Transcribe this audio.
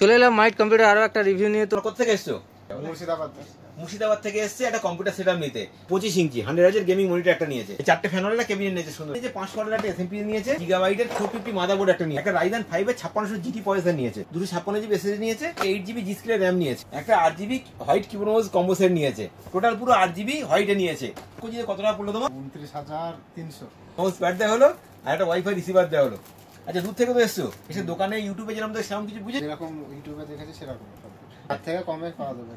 চলে এলাম মাইট কম্পিউটার আরো একটা রিভিউ নিয়ে। তো কোথা থেকে এসছো? মুর্শিদাবাদ থেকে এসছে একটা কম্পিউটার সেটআপ নিতে। 25 ইঞ্চি 100 হার্জ এর গেমিং মনিটর একটা নিয়েছে, চারটে ফ্যানের একটা কেবিনেট নিয়েছে, সুন্দর নিয়েছে, 5 ওয়াটের একটা এসএমপি নিয়েছে, গিগাবাইটের 450 মাদারবোর্ড একটা নিয়েছে, একটা রাইজেন 5 এর 5600 জিটি প্রসেসর নিয়েছে, 256 জিবি এসএসডি নিয়েছে, 8 জিবি জি স্ক্রিন র‍্যাম নিয়েছে, একটা 8 GB white keyboard combo set নিয়েছে, টোটাল পুরো 8 জিবি হোয়াইটে নিয়েছে। কত টাকা পড়লো তোমার? 29,300। মাউস প্যাড দেওয়া হলো আর একটা ওয়াইফাই রিসিভার দেওয়া হলো। আচ্ছা, দূর থেকে তো এসছো, এসে দোকানে ইউটিউবে যেরকম সেরকম কিছু বুঝে যেরকম ইউটিউবে দেখেছি সেরকম তার থেকে কমে পাওয়া যাবে।